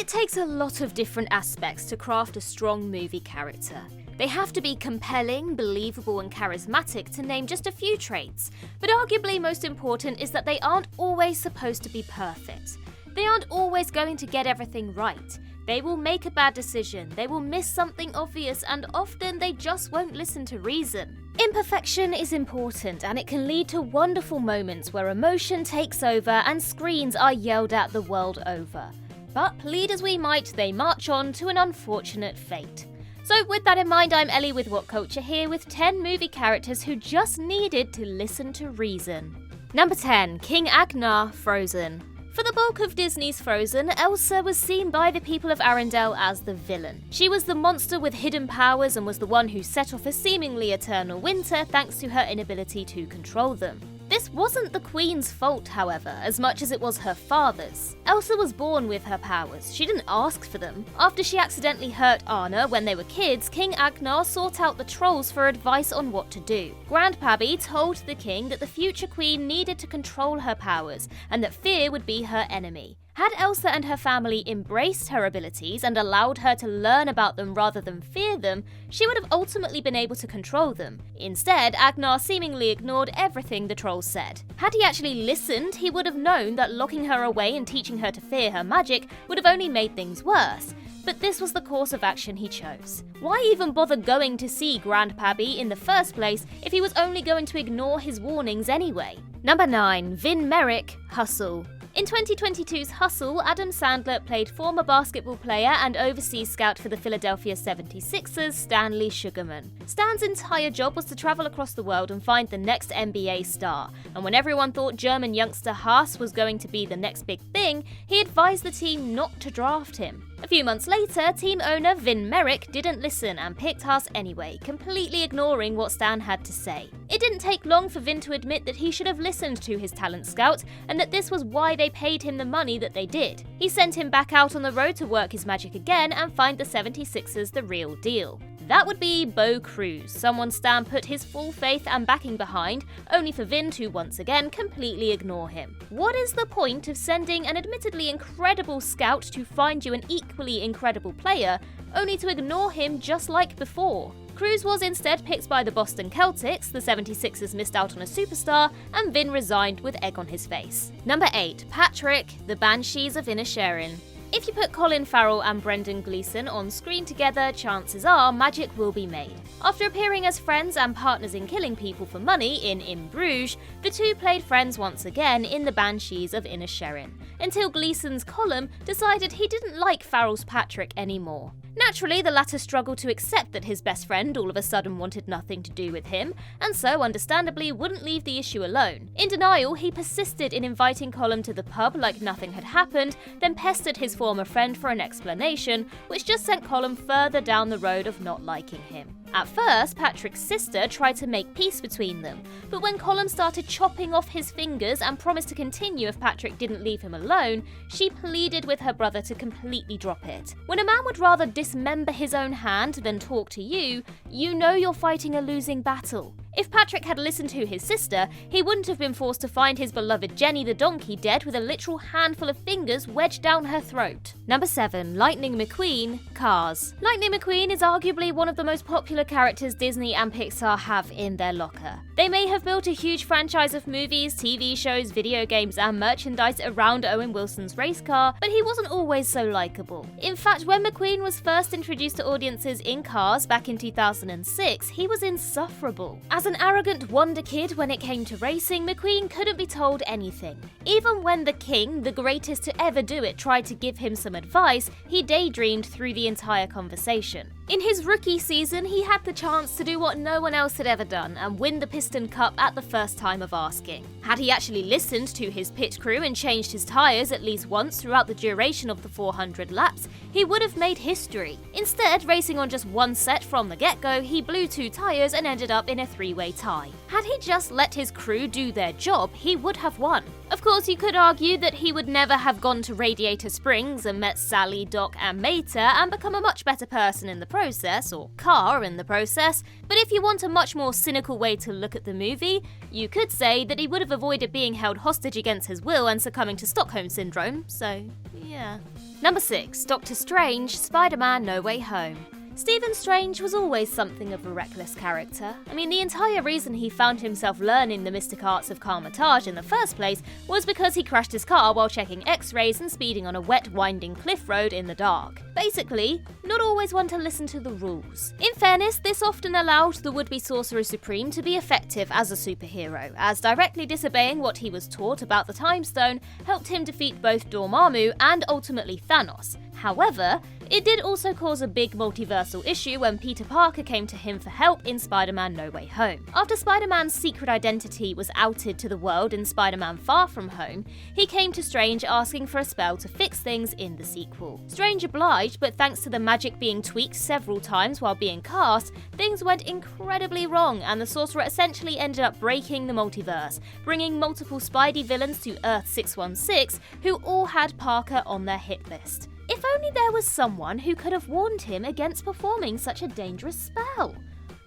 It takes a lot of different aspects to craft a strong movie character. They have to be compelling, believable, and charismatic, to name just a few traits. But arguably most important is that they aren't always supposed to be perfect. They aren't always going to get everything right. They will make a bad decision, they will miss something obvious, and often they just won't listen to reason. Imperfection is important, and it can lead to wonderful moments where emotion takes over and screens are yelled at the world over. But plead as we might, they march on to an unfortunate fate. So with that in mind, I'm Ellie with What Culture here with 10 movie characters who just needed to listen to reason. Number 10. King Agnar, Frozen. For the bulk of Disney's Frozen, Elsa was seen by the people of Arendelle as the villain. She was the monster with hidden powers and was the one who set off a seemingly eternal winter thanks to her inability to control them. This wasn't the Queen's fault, however, as much as it was her father's. Elsa was born with her powers. She didn't ask for them. After she accidentally hurt Anna when they were kids, King Agnar sought out the trolls for advice on what to do. Grandpappy told the king that the future queen needed to control her powers, and that fear would be her enemy. Had Elsa and her family embraced her abilities and allowed her to learn about them rather than fear them, she would have ultimately been able to control them. Instead, Agnar seemingly ignored everything the trolls said. Had he actually listened, he would have known that locking her away and teaching her to fear her magic would have only made things worse. But this was the course of action he chose. Why even bother going to see Grandpappy in the first place if he was only going to ignore his warnings anyway? Number 9. Vin Merck, Hustle. In 2022's Hustle, Adam Sandler played former basketball player and overseas scout for the Philadelphia 76ers, Stanley Sugarman. Stan's entire job was to travel across the world and find the next NBA star, and when everyone thought German youngster Haas was going to be the next big thing, he advised the team not to draft him. A few months later, team owner Vin Merck didn't listen and picked Haas anyway, completely ignoring what Stan had to say. It didn't take long for Vin to admit that he should have listened to his talent scout and that this was why they paid him the money that they did. He sent him back out on the road to work his magic again and find the 76ers the real deal. That would be Bo Cruz, someone Stan put his full faith and backing behind, only for Vin to once again completely ignore him. What is the point of sending an admittedly incredible scout to find you an equally incredible player, only to ignore him just like before? Cruz was instead picked by the Boston Celtics, the 76ers missed out on a superstar, and Vin resigned with egg on his face. Number 8. Patrick, the Banshees of Inisherin. If you put Colin Farrell and Brendan Gleeson on screen together, chances are magic will be made. After appearing as friends and partners in killing people for money in Bruges, the two played friends once again in the Banshees of Inisherin, until Gleeson's Colin decided he didn't like Farrell's Patrick anymore. Naturally, the latter struggled to accept that his best friend all of a sudden wanted nothing to do with him, and so understandably wouldn't leave the issue alone. In denial, he persisted in inviting Colin to the pub like nothing had happened, then pestered his former friend for an explanation, which just sent Colin further down the road of not liking him. At first, Patrick's sister tried to make peace between them, but when Colin started chopping off his fingers and promised to continue if Patrick didn't leave him alone, she pleaded with her brother to completely drop it. When a man would rather dismember his own hand than talk to you, you know you're fighting a losing battle. If Patrick had listened to his sister, he wouldn't have been forced to find his beloved Jenny the donkey dead with a literal handful of fingers wedged down her throat. Number 7. Lightning McQueen, Cars. Lightning McQueen is arguably one of the most popular characters Disney and Pixar have in their locker. They may have built a huge franchise of movies, TV shows, video games, and merchandise around Owen Wilson's race car, but he wasn't always so likable. In fact, when McQueen was first introduced to audiences in Cars back in 2006, he was insufferable. As an arrogant wonder kid when it came to racing, McQueen couldn't be told anything. Even when the king, the greatest to ever do it, tried to give him some advice, he daydreamed through the entire conversation. In his rookie season, he had the chance to do what no one else had ever done and win the Piston Cup at the first time of asking. Had he actually listened to his pit crew and changed his tyres at least once throughout the duration of the 400 laps, he would have made history. Instead, racing on just one set from the get-go, he blew 2 tyres and ended up in a 3-way tie. Had he just let his crew do their job, he would have won. Of course, you could argue that he would never have gone to Radiator Springs and met Sally, Doc, and Mater and become a much better person in the process, or car in the process, but if you want a much more cynical way to look at the movie, you could say that he would have avoided being held hostage against his will and succumbing to Stockholm Syndrome, so yeah. Number 6. Doctor Strange, Spider-Man No Way Home. Stephen Strange was always something of a reckless character. I mean, the entire reason he found himself learning the mystic arts of Carmitage in the first place was because he crashed his car while checking x-rays and speeding on a wet, winding cliff road in the dark. Basically, not always one to listen to the rules. In fairness, this often allowed the would-be Sorcerer Supreme to be effective as a superhero, as directly disobeying what he was taught about the Time Stone helped him defeat both Dormammu and ultimately Thanos. However, it did also cause a big multiversal issue when Peter Parker came to him for help in Spider-Man No Way Home. After Spider-Man's secret identity was outed to the world in Spider-Man Far From Home, he came to Strange asking for a spell to fix things in the sequel. Strange obliged, but thanks to the magic being tweaked several times while being cast, things went incredibly wrong and the Sorcerer essentially ended up breaking the multiverse, bringing multiple Spidey villains to Earth 616 who all had Parker on their hit list. If only there was someone who could have warned him against performing such a dangerous spell.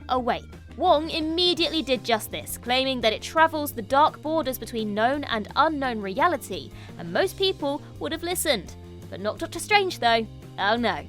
Oh wait, Wong immediately did just this, claiming that it travels the dark borders between known and unknown reality, and most people would have listened. But not Doctor Strange though. Oh no.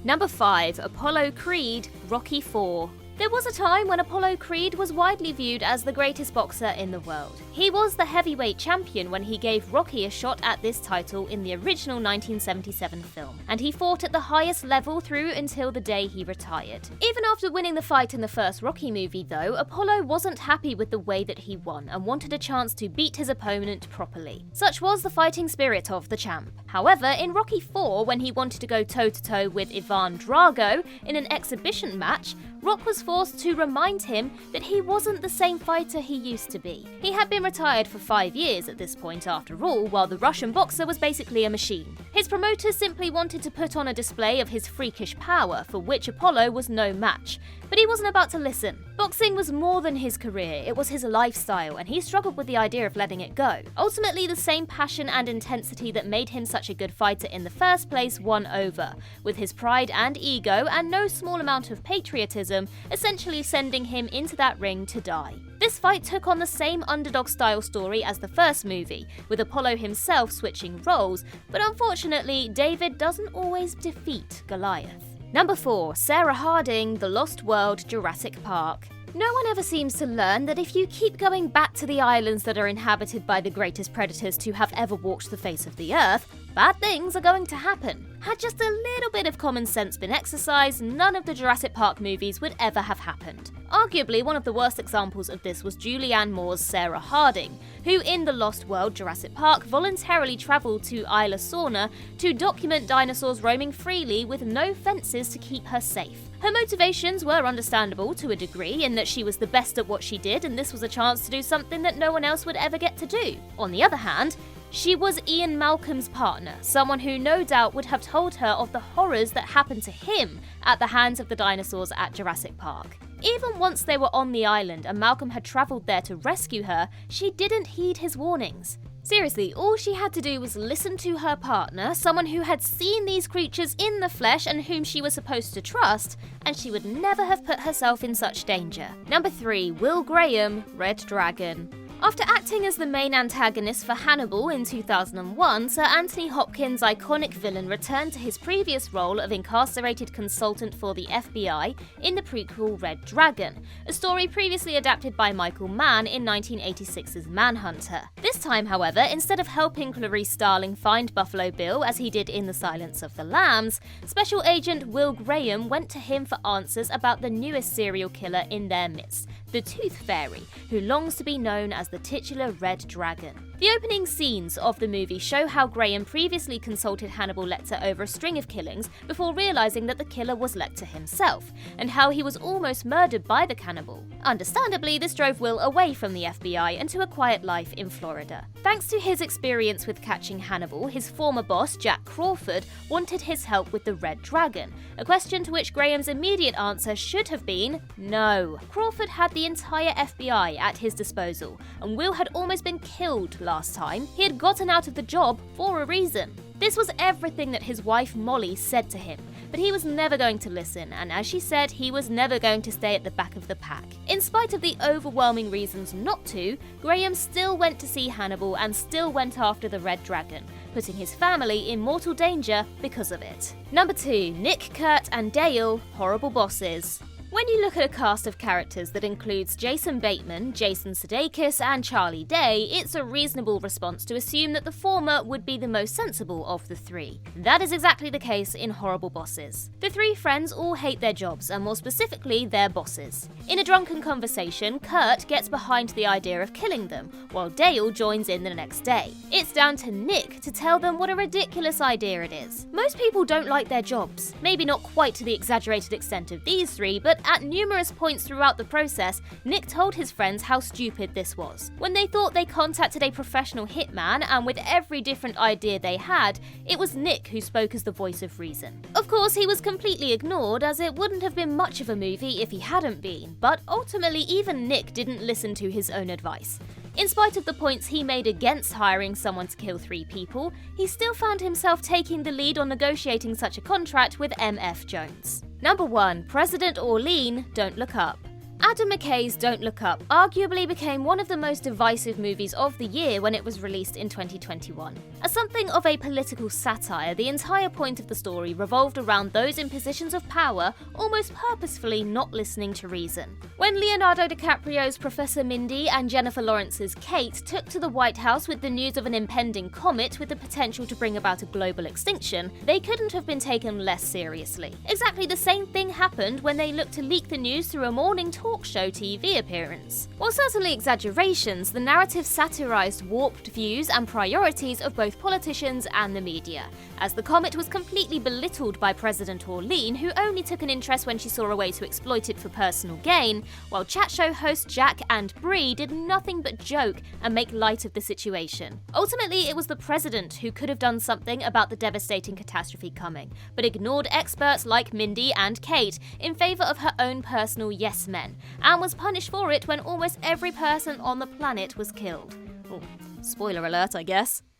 Number 5. Apollo Creed, Rocky IV. There was a time when Apollo Creed was widely viewed as the greatest boxer in the world. He was the heavyweight champion when he gave Rocky a shot at this title in the original 1977 film, and he fought at the highest level through until the day he retired. Even after winning the fight in the first Rocky movie though, Apollo wasn't happy with the way that he won and wanted a chance to beat his opponent properly. Such was the fighting spirit of the champ. However, in Rocky IV, when he wanted to go toe-to-toe with Ivan Drago in an exhibition match, Rock was forced to remind him that he wasn't the same fighter he used to be. He had been retired for 5 years at this point after all, while the Russian boxer was basically a machine. His promoters simply wanted to put on a display of his freakish power, for which Apollo was no match. But he wasn't about to listen. Boxing was more than his career, it was his lifestyle, and he struggled with the idea of letting it go. Ultimately, the same passion and intensity that made him such a good fighter in the first place won over, with his pride and ego and no small amount of patriotism essentially sending him into that ring to die. This fight took on the same underdog-style story as the first movie, with Apollo himself switching roles, but unfortunately, David doesn't always defeat Goliath. Number 4. Sarah Harding, The Lost World, Jurassic Park. No one ever seems to learn that if you keep going back to the islands that are inhabited by the greatest predators to have ever walked the face of the earth, bad things are going to happen. Had just a little bit of common sense been exercised, none of the Jurassic Park movies would ever have happened. Arguably, one of the worst examples of this was Julianne Moore's Sarah Harding, who in The Lost World Jurassic Park voluntarily travelled to Isla Sorna to document dinosaurs roaming freely with no fences to keep her safe. Her motivations were understandable to a degree in that she was the best at what she did and this was a chance to do something that no one else would ever get to do. On the other hand, she was Ian Malcolm's partner, someone who no doubt would have told her of the horrors that happened to him at the hands of the dinosaurs at Jurassic Park. Even once they were on the island and Malcolm had travelled there to rescue her, she didn't heed his warnings. Seriously, all she had to do was listen to her partner, someone who had seen these creatures in the flesh and whom she was supposed to trust, and she would never have put herself in such danger. Number 3. Will Graham, Red Dragon. After acting as the main antagonist for Hannibal in 2001, Sir Anthony Hopkins' iconic villain returned to his previous role of incarcerated consultant for the FBI in the prequel Red Dragon, a story previously adapted by Michael Mann in 1986's Manhunter. This time, however, instead of helping Clarice Starling find Buffalo Bill as he did in The Silence of the Lambs, Special Agent Will Graham went to him for answers about the newest serial killer in their midst, the Tooth Fairy, who longs to be known as the titular Red Dragon. The opening scenes of the movie show how Graham previously consulted Hannibal Lecter over a string of killings before realising that the killer was Lecter himself, and how he was almost murdered by the cannibal. Understandably, this drove Will away from the FBI and to a quiet life in Florida. Thanks to his experience with catching Hannibal, his former boss, Jack Crawford, wanted his help with the Red Dragon, a question to which Graham's immediate answer should have been no. Crawford had the entire FBI at his disposal, and Will had almost been killed last time. He had gotten out of the job for a reason. This was everything that his wife Molly said to him, but he was never going to listen, and as she said, he was never going to stay at the back of the pack. In spite of the overwhelming reasons not to, Graham still went to see Hannibal and still went after the Red Dragon, putting his family in mortal danger because of it. Number 2. Nick, Kurt and Dale, horrible bosses. When you look at a cast of characters that includes Jason Bateman, Jason Sudeikis, and Charlie Day, it's a reasonable response to assume that the former would be the most sensible of the three. That is exactly the case in Horrible Bosses. The three friends all hate their jobs, and more specifically, their bosses. In a drunken conversation, Kurt gets behind the idea of killing them, while Dale joins in the next day. It's down to Nick to tell them what a ridiculous idea it is. Most people don't like their jobs. Maybe not quite to the exaggerated extent of these three, but at numerous points throughout the process, Nick told his friends how stupid this was. When they thought they contacted a professional hitman, and with every different idea they had, it was Nick who spoke as the voice of reason. Of course, he was completely ignored, as it wouldn't have been much of a movie if he hadn't been, but ultimately even Nick didn't listen to his own advice. In spite of the points he made against hiring someone to kill 3 people, he still found himself taking the lead on negotiating such a contract with MF Jones. Number 1. President Orene, Don't Look Up. Adam McKay's Don't Look Up arguably became one of the most divisive movies of the year when it was released in 2021. As something of a political satire, the entire point of the story revolved around those in positions of power almost purposefully not listening to reason. When Leonardo DiCaprio's Professor Mindy and Jennifer Lawrence's Kate took to the White House with the news of an impending comet with the potential to bring about a global extinction, they couldn't have been taken less seriously. Exactly the same thing happened when they looked to leak the news through a morning talk show TV appearance. While certainly exaggerations, the narrative satirized warped views and priorities of both politicians and the media, as the comet was completely belittled by President Orene, who only took an interest when she saw a way to exploit it for personal gain, while chat show host Jack and Bree did nothing but joke and make light of the situation. Ultimately, it was the president who could have done something about the devastating catastrophe coming, but ignored experts like Mindy and Kate in favor of her own personal yes men, and was punished for it when almost every person on the planet was killed. Oh, spoiler alert, I guess.